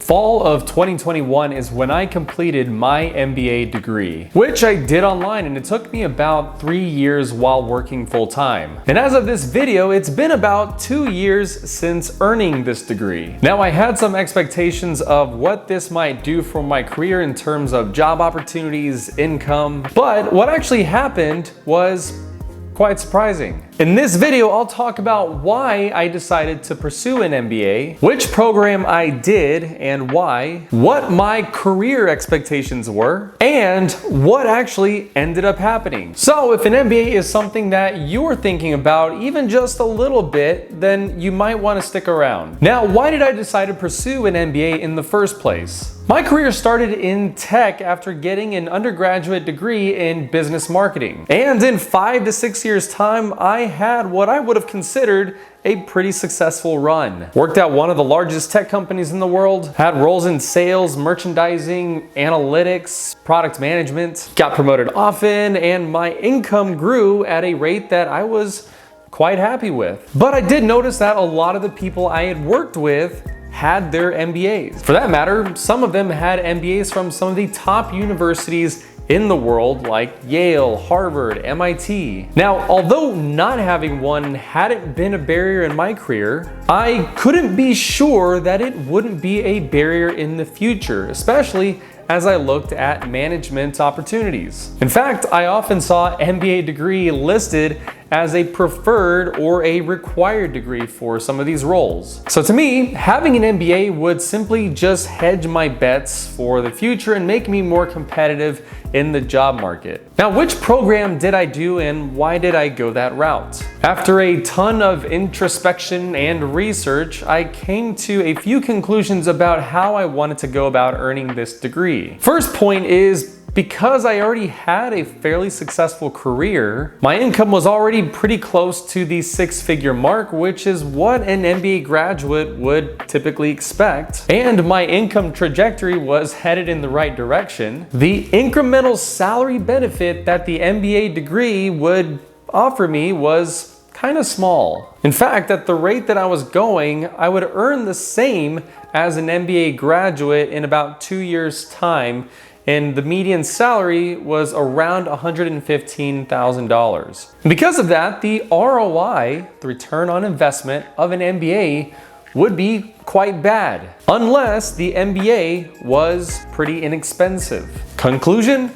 Fall of 2021 is when I completed my MBA degree, which I did online, and it took me about 3 years while working full-time. And as of this video, it's been about 2 years since earning this degree. Now, I had some expectations of what this might do for my career in terms of job opportunities, income, but what actually happened was quite surprising. In this video, I'll talk about why I decided to pursue an MBA, which program I did and why, what my career expectations were, and what actually ended up happening. So if an MBA is something that you're thinking about even just a little bit, then you might want to stick around. Now, why did I decide to pursue an MBA in the first place? My career started in tech after getting an undergraduate degree in business marketing. And in 5 to 6 years' time, I had what I would have considered a pretty successful run. Worked at one of the largest tech companies in the world, had roles in sales, merchandising, analytics, product management, got promoted often, and my income grew at a rate that I was quite happy with. But I did notice that a lot of the people I had worked with had their MBAs. For that matter, some of them had MBAs from some of the top universities in the world like Yale, Harvard, MIT. Now, although not having one hadn't been a barrier in my career, I couldn't be sure that it wouldn't be a barrier in the future, especially as I looked at management opportunities. In fact, I often saw MBA degree listed as a preferred or a required degree for some of these roles. So to me, having an MBA would simply just hedge my bets for the future and make me more competitive in the job market. Now, which program did I do and why did I go that route? After a ton of introspection and research, I came to a few conclusions about how I wanted to go about earning this degree. First point is, because I already had a fairly successful career, my income was already pretty close to the 6-figure mark, which is what an MBA graduate would typically expect. And my income trajectory was headed in the right direction. The incremental salary benefit that the MBA degree would offer me was kind of small. In fact, at the rate that I was going, I would earn the same as an MBA graduate in about 2 years' time, and the median salary was around $115,000. Because of that, the ROI, the return on investment of an MBA, would be quite bad, unless the MBA was pretty inexpensive. Conclusion?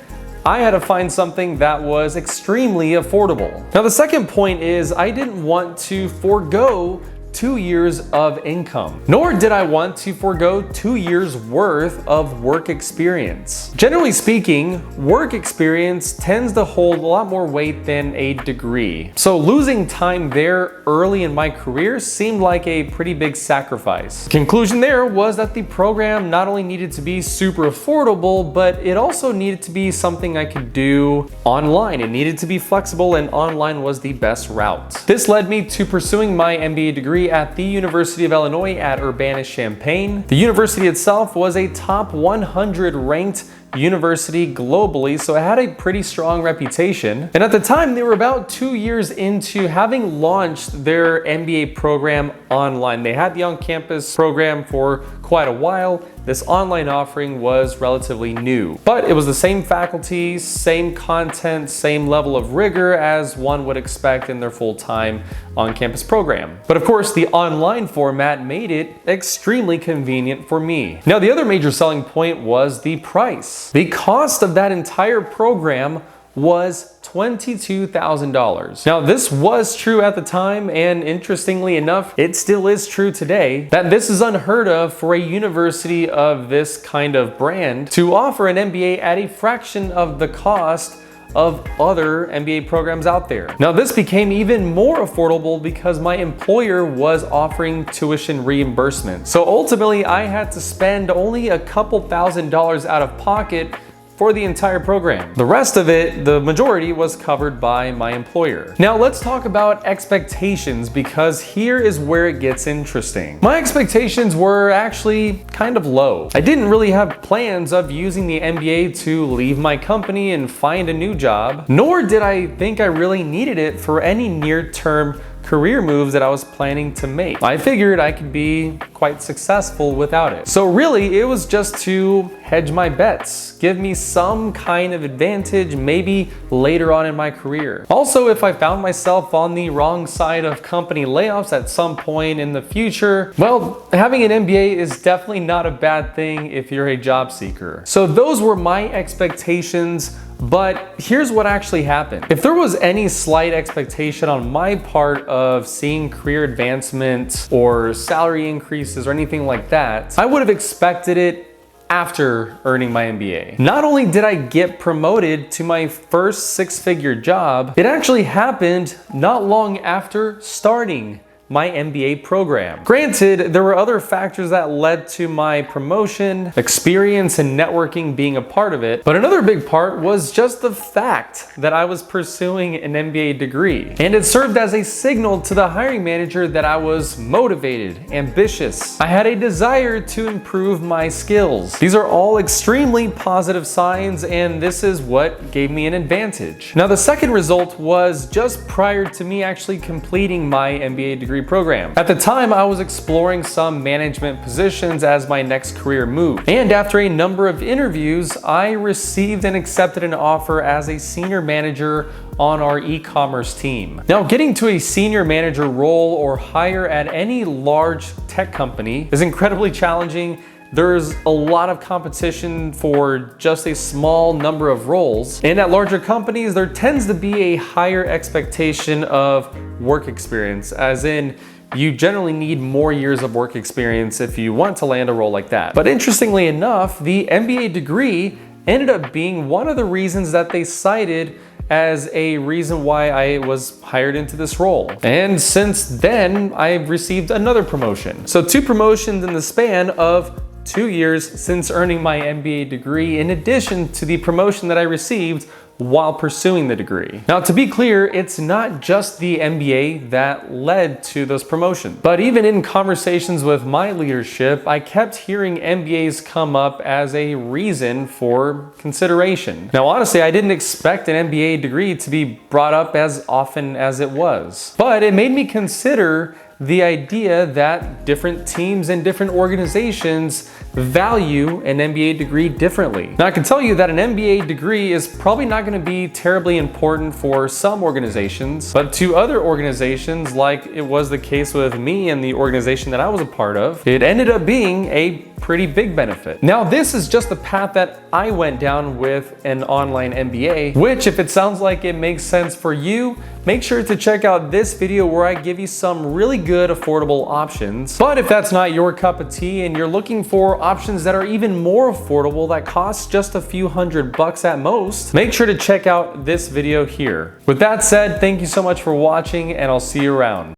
I had to find something that was extremely affordable. Now, the second point is I didn't want to forego 2 years of income, nor did I want to forego 2 years worth of work experience. Generally speaking, work experience tends to hold a lot more weight than a degree. So losing time there early in my career seemed like a pretty big sacrifice. Conclusion there was that the program not only needed to be super affordable, but it also needed to be something I could do online. It needed to be flexible, and online was the best route. This led me to pursuing my MBA degree at the University of Illinois at Urbana-Champaign. The university itself was a top 100 ranked university globally, so it had a pretty strong reputation. And at the time, they were about 2 years into having launched their MBA program online. They had the on-campus program for quite a while. This online offering was relatively new, but it was the same faculty, same content, same level of rigor as one would expect in their full-time on-campus program. But of course, the online format made it extremely convenient for me. Now, the other major selling point was the price. The cost of that entire program was $22,000. Now, this was true at the time, and interestingly enough, it still is true today, that this is unheard of for a university of this kind of brand to offer an MBA at a fraction of the cost of other MBA programs out there. Now, this became even more affordable because my employer was offering tuition reimbursement. So ultimately, I had to spend only a couple $1,000s out of pocket for the entire program. The rest of it, the majority, was covered by my employer. Now let's talk about expectations, because here is where it gets interesting. My expectations were actually kind of low. I didn't really have plans of using the MBA to leave my company and find a new job, nor did I think I really needed it for any near-term career moves that I was planning to make. I figured I could be quite successful without it. So really, it was just to hedge my bets, give me some kind of advantage maybe later on in my career. Also, if I found myself on the wrong side of company layoffs at some point in the future, well, having an MBA is definitely not a bad thing if you're a job seeker. So those were my expectations. But here's what actually happened. If there was any slight expectation on my part of seeing career advancement or salary increases or anything like that, I would have expected it after earning my MBA. Not only did I get promoted to my first six-figure job, it actually happened not long after starting my MBA program. Granted, there were other factors that led to my promotion, experience and networking being a part of it, but another big part was just the fact that I was pursuing an MBA degree. And it served as a signal to the hiring manager that I was motivated, ambitious. I had a desire to improve my skills. These are all extremely positive signs, and this is what gave me an advantage. Now, the second result was just prior to me actually completing my MBA degree program. At the time, I was exploring some management positions as my next career move. And after a number of interviews, I received and accepted an offer as a senior manager on our e-commerce team. Now, getting to a senior manager role or higher at any large tech company is incredibly challenging. There's a lot of competition for just a small number of roles. And at larger companies, there tends to be a higher expectation of work experience, as in you generally need more years of work experience if you want to land a role like that. But interestingly enough, the MBA degree ended up being one of the reasons that they cited as a reason why I was hired into this role. And since then, I've received another promotion. So 2 promotions in the span of 2 years since earning my MBA degree, in addition to the promotion that I received while pursuing the degree. Now, to be clear, it's not just the MBA that led to those promotions, but even in conversations with my leadership, I kept hearing MBAs come up as a reason for consideration. Now, honestly, I didn't expect an MBA degree to be brought up as often as it was, but it made me consider the idea that different teams and different organizations value an MBA degree differently. Now, I can tell you that an MBA degree is probably not going to be terribly important for some organizations, but to other organizations, like it was the case with me and the organization that I was a part of, it ended up being a pretty big benefit. Now, this is just the path that I went down with an online MBA, which, if it sounds like it makes sense for you, make sure to check out this video where I give you some really good affordable options. But if that's not your cup of tea and you're looking for options that are even more affordable that cost just a few $100 at most, make sure to check out this video here. With that said, thank you so much for watching, and I'll see you around.